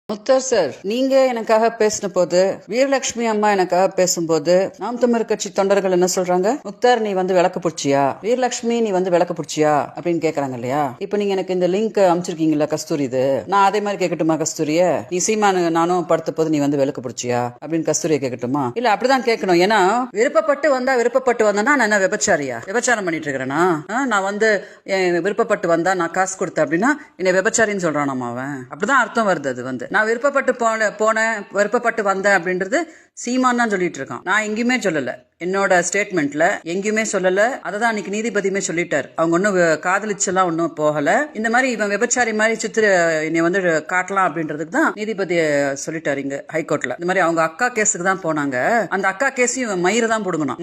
Mukhtar sir, நீங்க எனக்காக பேசின போது, வீரலட்சுமி அம்மா எனக்காக பேசும்போது, நாம் தமிழர் கட்சி தொண்டர்கள் என்ன சொல்றாங்க? முக்தார் நீ வந்து விளக்கு பிடிச்சியா, வீரலட்சுமி நீ வந்து விளக்கு பிடிச்சியா அப்படின்னு கேக்குறாங்க இல்லையா? இப்ப நீங்க எனக்கு இந்த லிங்க் அமைச்சிருக்கீங்களா கஸ்தூரி, இது நான் அதே மாதிரி கேட்கட்டுமா கஸ்தூரிய? நீ சீமானு நானும் படுத்த போது நீ வந்து விளக்கு பிடிச்சியா அப்படின்னு கஸ்தூரிய கேட்கட்டுமா? இல்ல அப்படிதான் கேட்கணும். ஏன்னா விருப்பப்பட்டு வந்தா நான் என்ன விபச்சாரியா? விபச்சாரம் பண்ணிட்டு இருக்கிறேனா? நான் வந்து விருப்பப்பட்டு வந்தா நான் காசு கொடுத்தேன் அப்படின்னா என்னை விபச்சாரின்னு சொல்றான் அவன். அப்படிதான் அர்த்தம் வருது. அது வந்து நான் விருப்பப்பட்டு போனேன் விருப்பப்பட்டு வந்தேன் அப்படின்றது சீமான் தான் சொல்லிட்டு இருக்கான். நான் எங்கேயுமே சொல்லல. என்னோட ஸ்டேட்மெண்ட்ல எங்கேயுமே சொல்லல. அததான் அன்னைக்கு நீதிபதியுமே சொல்லிட்டார். அவங்க ஒன்னும் காதலிச்செல்லாம் ஒன்னும் போகல. இந்த மாதிரி இவன் விபச்சாரி மாதிரி சித்திர என்னை வந்து காட்டலாம் அப்படின்றதுக்கு தான் நீதிபதி சொல்லிட்டாரு இங்க ஹைகோர்ட்ல. இந்த மாதிரி அவங்க அக்கா கேஸுக்கு தான் போனாங்க. அந்த அக்கா கேஸையும் இவன் மயிறு தான் போடுங்கணும்.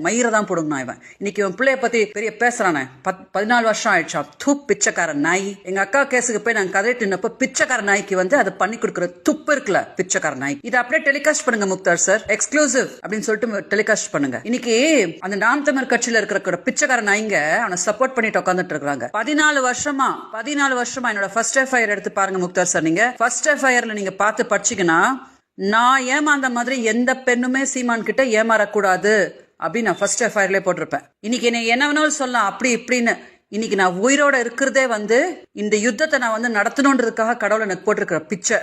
மயிறு தான் போடுங்கணும். இவன் இன்னைக்கு இவன் பிள்ளைய பத்தி பெரிய பேசுறானே. 14 வருஷம் ஆயிடுச்சா? பிச்சைக்கார நாய். எங்க அக்கா கேஸுக்கு போய் நாங்க கதைட்டு நின்னப்ப பிச்சைக்கார நாய்க்கு வந்து அதை பண்ணி கொடுக்குற துப்பு இருக்குல்ல, பிச்சைக்கார நாய். இதை அப்படியே டெலிகாஸ்ட் பண்ணுங்க முக்தார் சார், எக்ஸ்க்ளூசிவ் அப்படின்னு சொல்லிட்டு டெலிகாஸ்ட் பண்ணுங்க. இன்னைக்கு அந்த நாம் தமிழர் கட்சியில இருக்கிற பிச்சைக்கார நாய்ங்க அவனை சப்போர்ட் பண்ணிட்டு உட்காந்துட்டு இருக்காங்க. 14 வருஷமா என்னோட ஃபர்ஸ்ட் எஃப்ஐஆர் எடுத்து பாருங்க முக்தார் சார். நீங்க ஃபர்ஸ்ட் எஃப்ஐஆர்ல நீங்க பார்த்து படிச்சீங்கன்னா, நான் ஏமாந்த மாதிரி எந்த பெண்ணுமே சீமான் கிட்ட ஏமாறக்கூடாது அப்படின்னு நான் ஃபர்ஸ்ட் எஃப்ஐஆர்ல போட்டிருப்பேன். இன்னைக்கு என்ன வேணாலும் சொல்லலாம் அப்படி இப்படின்னு. இன்னைக்கு நான் உயிரோட இருக்கிறதே வந்து இந்த யுத்தத்தை நான் வந்து நடத்தணுன்றதுக்காக கடவுளை எனக்கு போட்டிருக்கிற பிச்சை.